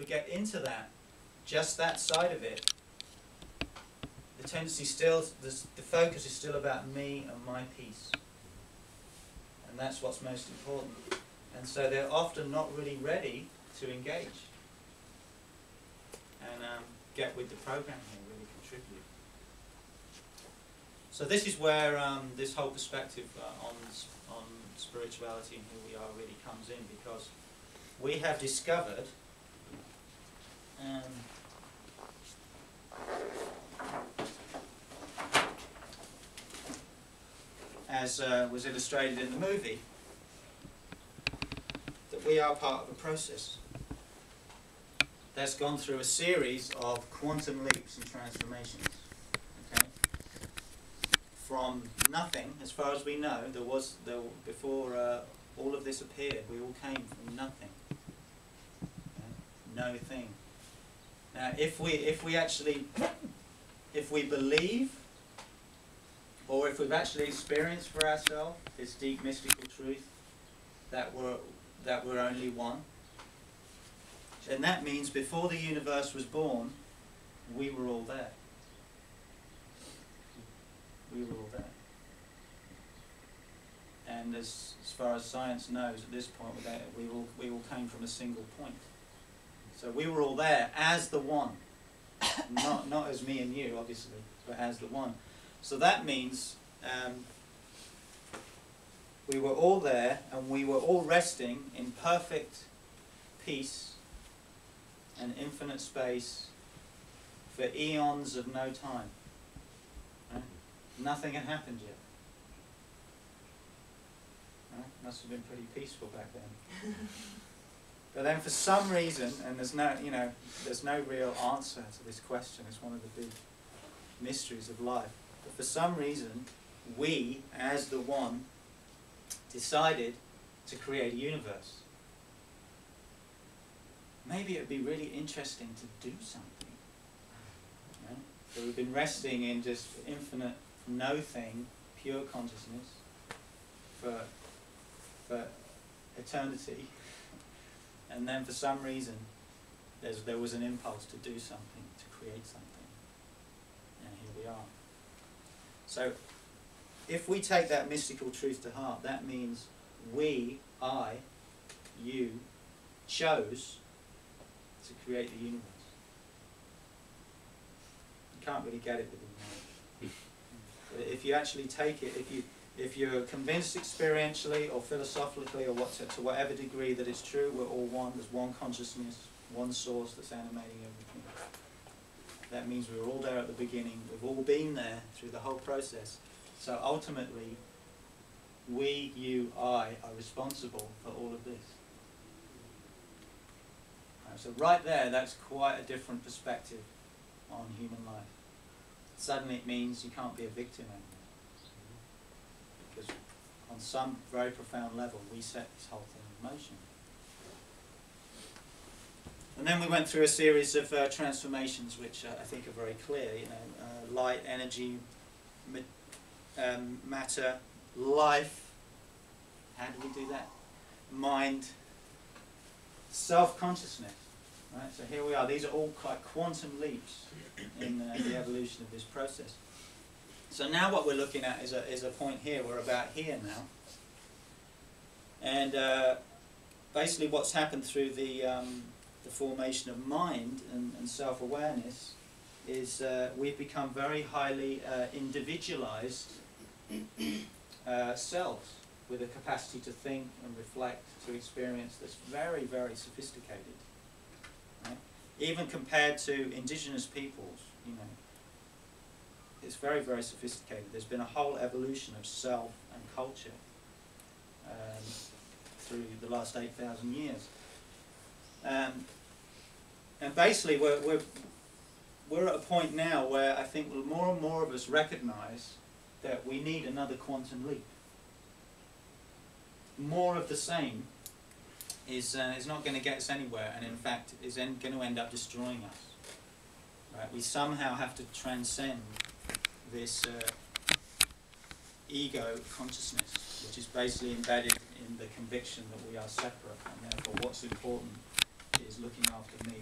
who get into that, just that side of it, the tendency still, the focus is still about me and my peace. And that's what's most important. And so they're often not really ready to engage and get with the program here, really contribute. So this is where this whole perspective on spirituality and who we are really comes in, because we have discovered as was illustrated in the movie, that we are part of a process that's gone through a series of quantum leaps and transformations. Okay? From nothing, as far as we know, before all of this appeared, we all came from nothing. Okay? No thing. Now, if we believe, or if we've actually experienced for ourselves this deep mystical truth that we're only one, then that means before the universe was born, we were all there. We were all there. And as far as science knows at this point, we all came from a single point. So we were all there as the one. Not as me and you, obviously, but as the one. So that means we were all there, and we were all resting in perfect peace and infinite space for eons of no time. Right? Nothing had happened yet. Right? Must have been pretty peaceful back then. But then for some reason, and there's no real answer to this question, it's one of the big mysteries of life, but for some reason, we, as the one, decided to create a universe. Maybe it would be really interesting to do something. Right? So we've been resting in just infinite no-thing, pure consciousness for eternity. And then for some reason, there was an impulse to do something, to create something. And here we are. So, if we take that mystical truth to heart, that means we, I, you, chose to create the universe. You can't really get it with your mind. If you actually take it, if you're convinced experientially or philosophically or to whatever degree that it's true, we're all one, there's one consciousness, one source that's animating everything. That means we were all there at the beginning, we've all been there through the whole process. So ultimately, we, you, I are responsible for all of this. So right there, that's quite a different perspective on human life. Suddenly it means you can't be a victim anymore. Because on some very profound level, we set this whole thing in motion. And then we went through a series of transformations which I think are very clear. Light, energy, matter, life. How do we do that? Mind, self-consciousness. Right? So here we are. These are all quite quantum leaps in the evolution of this process. So now what we're looking at is a point here. We're about here now. And basically what's happened through the formation of mind and self-awareness is we've become very highly individualized selves with a capacity to think and reflect, to experience that's very, very sophisticated. Right? Even compared to indigenous peoples, it's very, very sophisticated. There's been a whole evolution of self and culture through the last 8,000 years. And basically we're at a point now where I think more and more of us recognize that we need another quantum leap. More of the same is not going to get us anywhere, and in fact is going to end up destroying us. Right? We somehow have to transcend this ego consciousness, which is basically embedded in the conviction that we are separate, and therefore what's important is looking after me,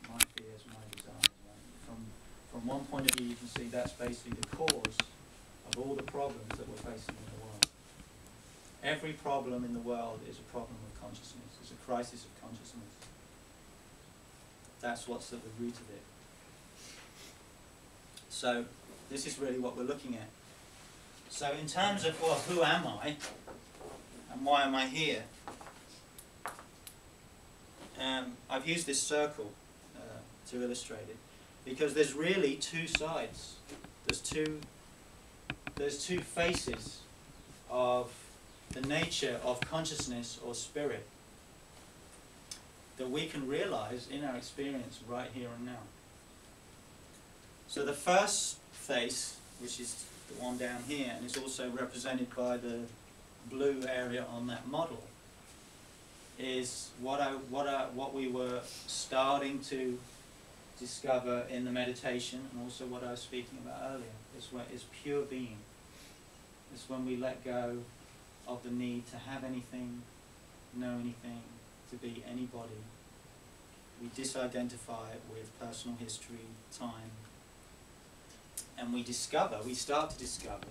my fears, my desires. Right? From one point of view, you can see that's basically the cause of all the problems that we're facing in the world. Every problem in the world is a problem of consciousness. It's a crisis of consciousness. That's what's at the root of it. So this is really what we're looking at. So in terms of, well, who am I and why am I here? I've used this circle to illustrate it because there's really two sides. There's two faces of the nature of consciousness or spirit that we can realize in our experience right here and now. So the first face, which is the one down here, and is also represented by the blue area on that model, is what we were starting to discover in the meditation, and also what I was speaking about earlier. Is pure being. It's when we let go of the need to have anything, know anything, to be anybody. We disidentify it with personal history, time, and we start to discover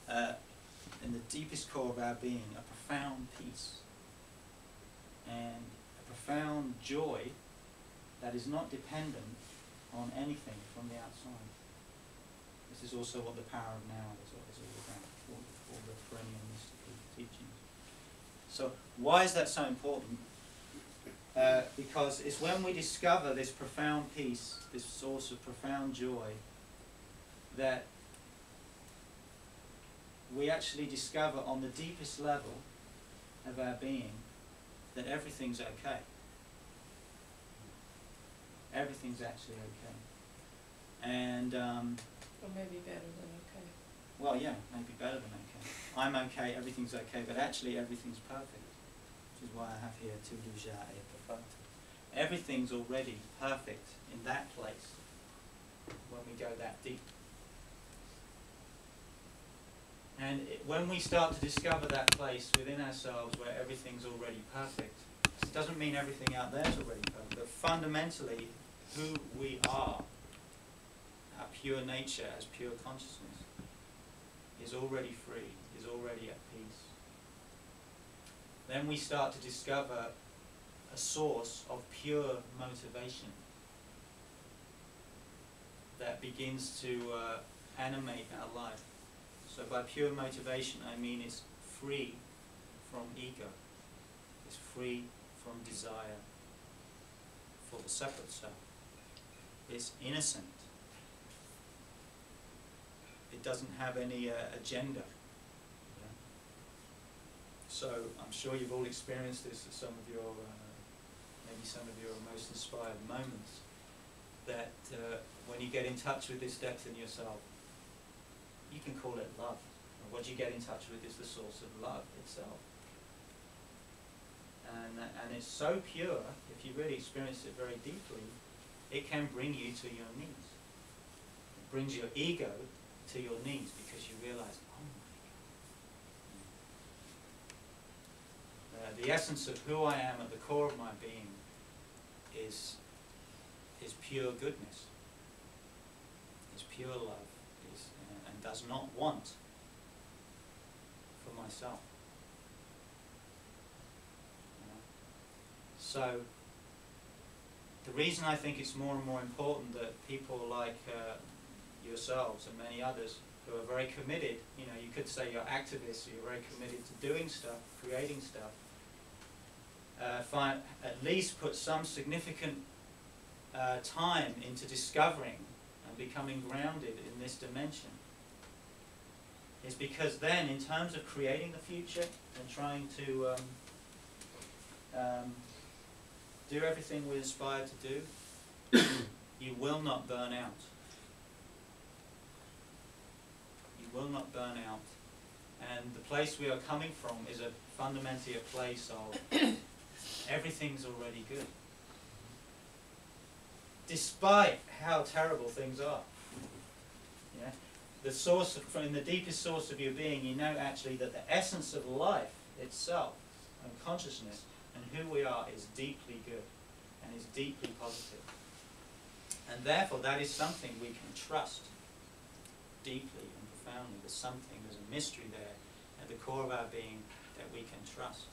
in the deepest core of our being a profound peace and a profound joy that is not dependent on anything from the outside. This is also what the power of now is all about, all the perennial mystical teachings. So why is that so important? Because it's when we discover this profound peace, this source of profound joy, that we actually discover on the deepest level of our being that everything's okay. Everything's actually okay. And or maybe better than okay. well, yeah, maybe better than okay. I'm okay, everything's okay, but actually everything's perfect. Which is why I have here tout déjà est perfect. Everything's already perfect in that place when we go that deep. And when we start to discover that place within ourselves where everything's already perfect, it doesn't mean everything out there is already perfect, but fundamentally who we are, our pure nature as pure consciousness, is already free, is already at peace. Then we start to discover a source of pure motivation that begins to animate our life. So by pure motivation, I mean it's free from ego. It's free from desire for the separate self. It's innocent. It doesn't have any agenda. Yeah? So I'm sure you've all experienced this at some of your, maybe some of your most inspired moments, that when you get in touch with this depth in yourself, you can call it love. And what you get in touch with is the source of love itself. And it's so pure, if you really experience it very deeply, it can bring you to your knees. It brings your ego to your knees because you realize, oh my God. The essence of who I am at the core of my being is pure goodness. It's pure love. And does not want for myself. So the reason I think it's more and more important that people like yourselves and many others who are very committed, you know, you could say you're activists, you're very committed to doing stuff, creating stuff, at least put some significant time into discovering and becoming grounded in this dimension, is because then, in terms of creating the future and trying to do everything we aspire to do, you will not burn out. You will not burn out. And the place we are coming from is fundamentally a place of everything already good. Despite how terrible things are. Yeah? The source, from the deepest source of your being, you know actually that the essence of life itself and consciousness and who we are is deeply good. and is deeply positive. And therefore that is something we can trust deeply and profoundly. There's something, there's a mystery there at the core of our being that we can trust.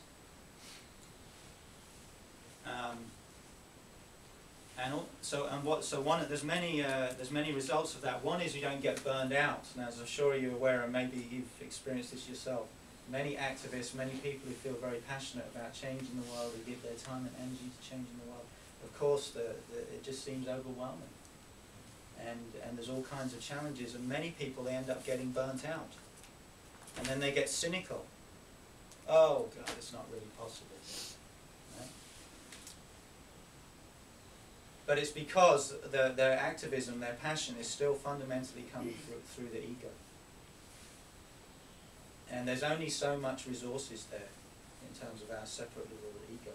There's many results of that. One is you don't get burned out. Now, as I'm sure you're aware, and maybe you've experienced this yourself, many activists, many people who feel very passionate about changing the world, who give their time and energy to changing the world, of course, it just seems overwhelming. And there's all kinds of challenges, and many people, they end up getting burnt out. And then they get cynical. Oh, God, it's not really possible. Right? But it's because their activism, their passion is still fundamentally coming through the ego. And there's only so much resources there in terms of our separate little ego.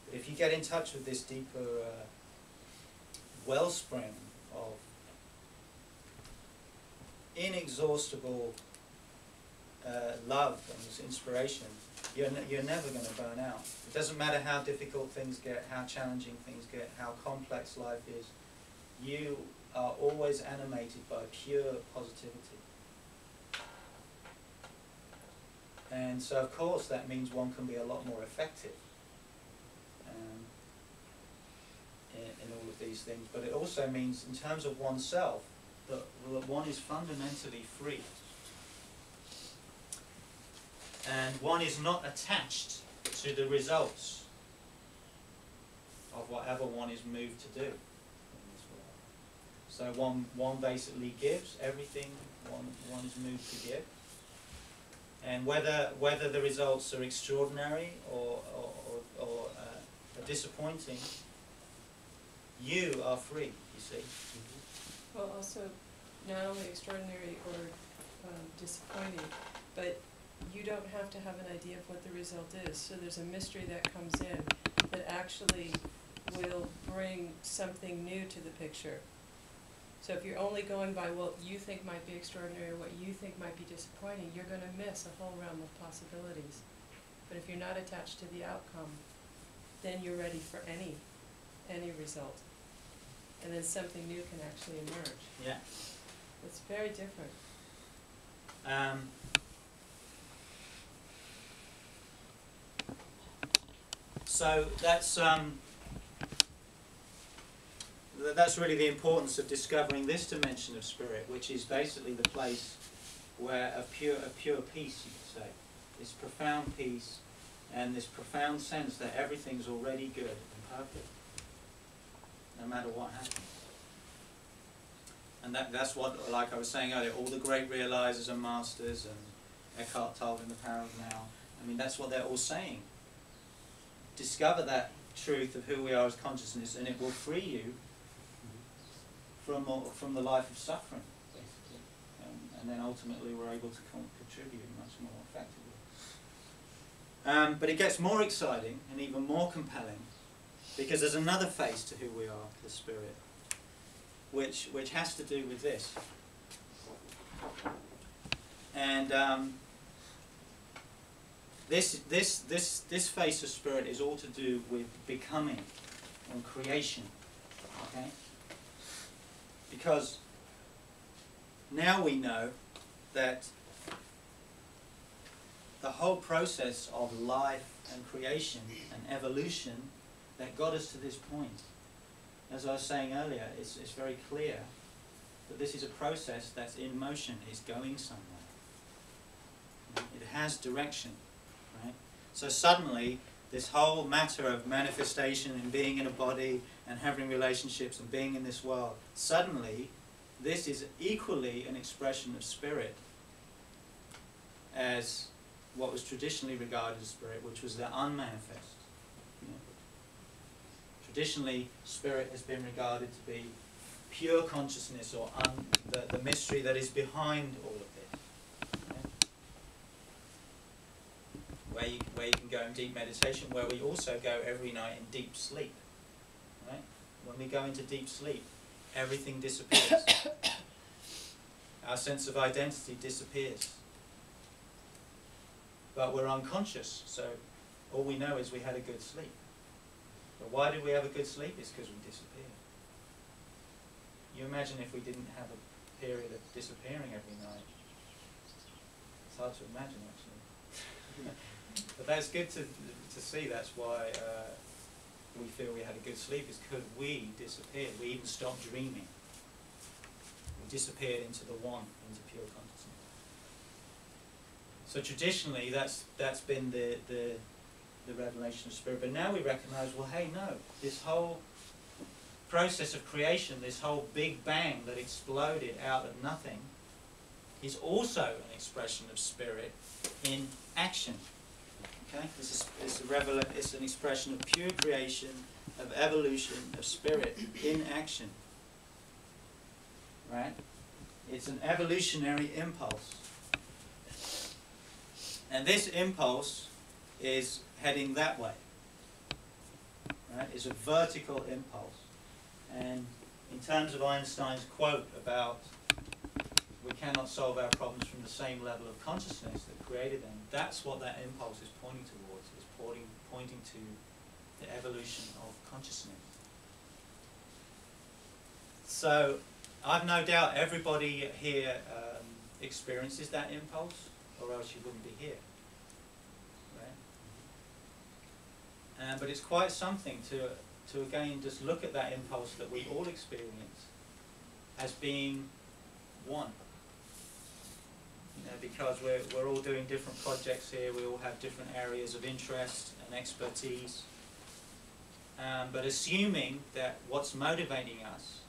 But if you get in touch with this deeper wellspring of inexhaustible love and this inspiration, you're never going to burn out. It doesn't matter how difficult things get, how challenging things get, how complex life is. You are always animated by pure positivity. And so, of course, that means one can be a lot more effective in all of these things. But it also means, in terms of oneself, that one is fundamentally free. And one is not attached to the results of whatever one is moved to do in this world. So one basically gives everything one is moved to give. And whether the results are extraordinary or are disappointing, you are free, you see. Well, also, not only extraordinary or disappointing, but you don't have to have an idea of what the result is. So there's a mystery that comes in that actually will bring something new to the picture. So if you're only going by what you think might be extraordinary or what you think might be disappointing, you're going to miss a whole realm of possibilities. But if you're not attached to the outcome, then you're ready for any result. And then something new can actually emerge. Yeah. It's very different. So that's really the importance of discovering this dimension of spirit, which is basically the place where a pure peace, you could say, this profound peace and this profound sense that everything's already good and perfect, no matter what happens. And that's what, like I was saying earlier, all the great realizers and masters, and Eckhart Tolle in The Power of Now, I mean, that's what they're all saying. Discover that truth of who we are as consciousness, and it will free you from the life of suffering, basically. And then ultimately we're able to contribute much more effectively. But it gets more exciting and even more compelling, because there's another face to who we are, the spirit, which has to do with this. And this face of spirit is all to do with becoming and creation. Okay? Because now we know that the whole process of life and creation and evolution that got us to this point, as I was saying earlier, it's very clear that this is a process that's in motion, it's going somewhere. It has direction, right? So suddenly, this whole matter of manifestation and being in a body and having relationships and being in this world, suddenly, this is equally an expression of spirit as what was traditionally regarded as spirit, which was the unmanifest. You know. Traditionally, spirit has been regarded to be pure consciousness, or the mystery that is behind all of this. Okay? Where you can go in deep meditation, where we also go every night in deep sleep. Right? When we go into deep sleep, everything disappears. Our sense of identity disappears. But we're unconscious, so all we know is we had a good sleep. But why do we have a good sleep? It's because we disappear. You imagine if we didn't have a period of disappearing every night. It's hard to imagine, actually. But that's good to see. That's why we feel we had a good sleep, is because we disappeared. We even stopped dreaming. We disappeared into the one, into pure consciousness. So traditionally, that's been the revelation of spirit. But now we recognize, well, hey, no, this whole process of creation, this whole Big Bang that exploded out of nothing, is also an expression of spirit in action. Okay, it's an expression of pure creation, of evolution, of spirit in action. Right? It's an evolutionary impulse. And this impulse is heading that way. Right? It's a vertical impulse. And in terms of Einstein's quote about we cannot solve our problems from the same level of consciousness that created them, that's what that impulse is pointing towards. It's pointing to the evolution of consciousness. So I've no doubt everybody here experiences that impulse, or else you wouldn't be here. Right? But it's quite something to again just look at that impulse that we all experience as being one. You know, because we're all doing different projects here, we all have different areas of interest and expertise. But assuming that what's motivating us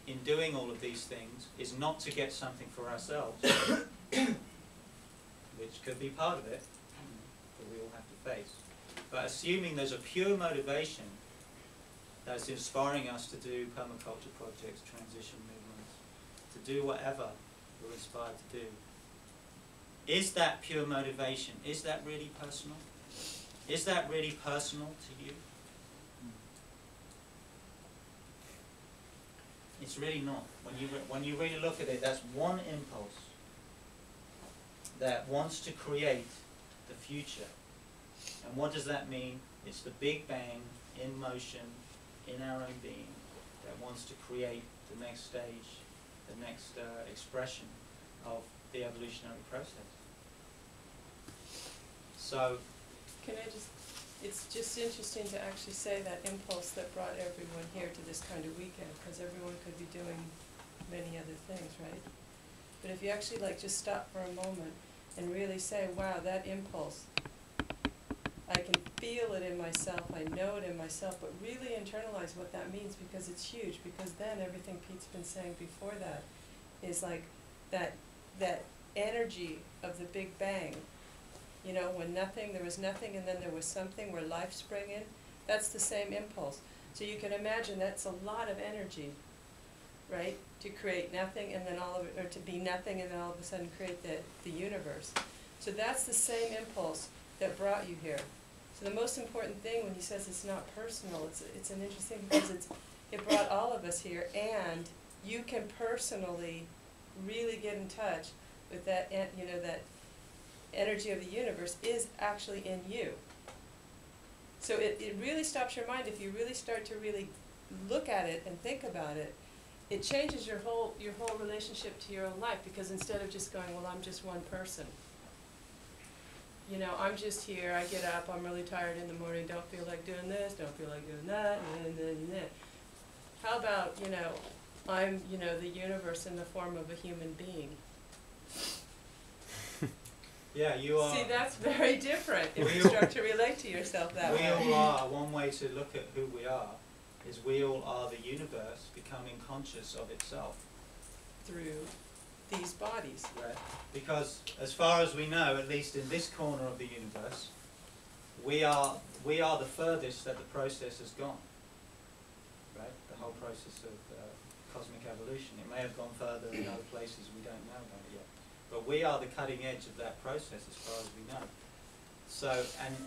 in doing all of these things is not to get something for ourselves, which could be part of it, that we all have to face. But assuming there's a pure motivation that's inspiring us to do permaculture projects, transition movements, to do whatever we're inspired to do, is that pure motivation? Is that really personal? Is that really personal to you? It's really not. When you really look at it, that's one impulse that wants to create the future. And what does that mean? It's the Big Bang in motion in our own being that wants to create the next stage, the next expression of the evolutionary process. So, it's just interesting to actually say that impulse that brought everyone here to this kind of weekend, because everyone could be doing many other things, right? But if you actually just stop for a moment and really say, wow, that impulse, I can feel it in myself, I know it in myself, but really internalize what that means, because it's huge, because then everything Pete's been saying before that is like that energy of the Big Bang. You know, when there was nothing and then there was something where life sprang in, that's the same impulse. So you can imagine that's a lot of energy, right? To create nothing and then or to be nothing and then all of a sudden create the universe. So that's the same impulse that brought you here. So the most important thing when he says it's not personal, it's an interesting, because it brought all of us here, and you can personally really get in touch with that, you know, that energy of the universe is actually in you. So it really stops your mind if you really start to really look at it and think about it. It changes your whole relationship to your own life, because instead of just going, well, I'm just one person. You know, I'm just here, I get up, I'm really tired in the morning, don't feel like doing this, don't feel like doing that, and. How about, you know, I'm, you know, the universe in the form of a human being. yeah, you are. See, that's very different if you start to relate to yourself that way. We all are. One way to look at who we are is we all are the universe becoming conscious of itself. Through these bodies. Right. Because as far as we know, at least in this corner of the universe, we are the furthest that the process has gone. Right? The whole process of cosmic evolution. It may have gone further in other places we don't know about it yet. But we are the cutting edge of that process as far as we know. So,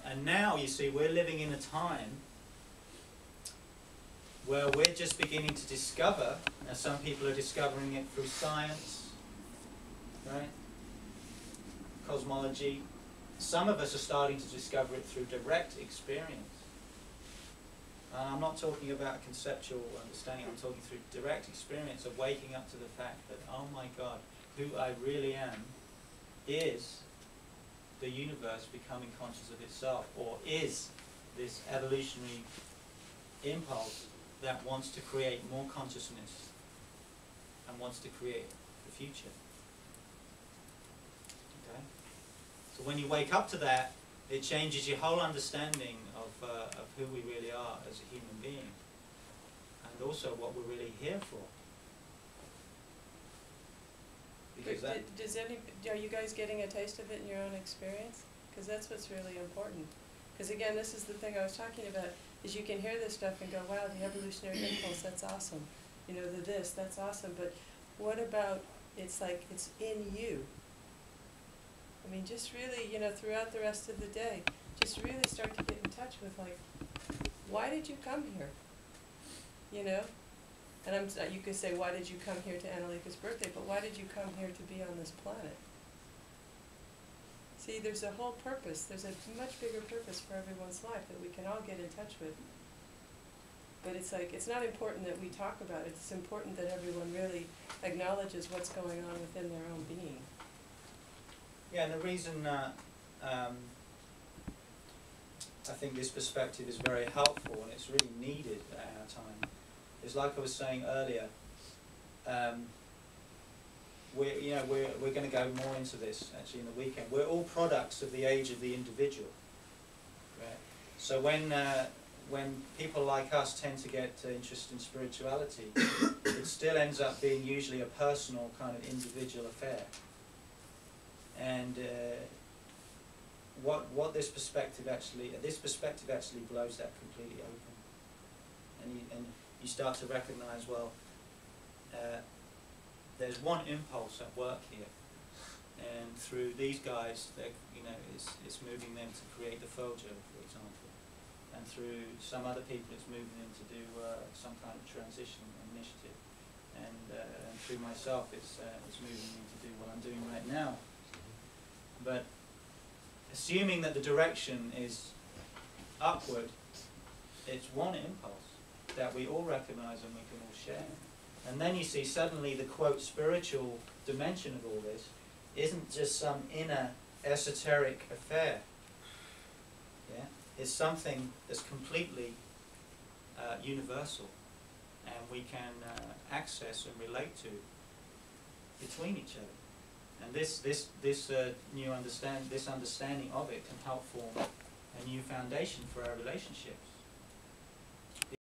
and now, you see, we're living in a time where we're just beginning to discover, now some people are discovering it through science, right? Cosmology. Some of us are starting to discover it through direct experience. And I'm not talking about a conceptual understanding, I'm talking through direct experience of waking up to the fact that, oh my God, who I really am is the universe becoming conscious of itself, or is this evolutionary impulse that wants to create more consciousness and wants to create the future. Okay? So when you wake up to that, it changes your whole understanding of who we really are as a human being, and also what we're really here for. Because that are you guys getting a taste of it in your own experience? Because that's what's really important. Because again, this is the thing I was talking about, is you can hear this stuff and go, wow, the evolutionary impulse, that's awesome. You know, the this, that's awesome. But what about, it's like, it's in you. I mean, just really, you know, throughout the rest of the day, just really start to get in touch with, like, why did you come here? You know? And you could say, why did you come here to Annalika's birthday? But why did you come here to be on this planet? See, there's a whole purpose. There's a much bigger purpose for everyone's life that we can all get in touch with. But it's like, it's not important that we talk about it. It's important that everyone really acknowledges what's going on within their own being. Yeah, and the reason I think this perspective is very helpful and it's really needed at our time is, like I was saying earlier, we're going to go more into this actually in the weekend. We're all products of the age of the individual. Right? So when people like us tend to get interested in spirituality, it still ends up being usually a personal kind of individual affair. And what this perspective actually blows that completely open, and you start to recognize, well, there's one impulse at work here, and through these guys, it's moving them to create the Fojo, for example, and through some other people, it's moving them to do some kind of transition initiative, and through myself, it's moving me to do what I'm doing right now. But assuming that the direction is upward, it's one impulse that we all recognize and we can all share. And then you see suddenly the quote spiritual dimension of all this isn't just some inner esoteric affair. Yeah? It's something that's completely universal, and we can access and relate to between each other. And this understanding of it can help form a new foundation for our relationships.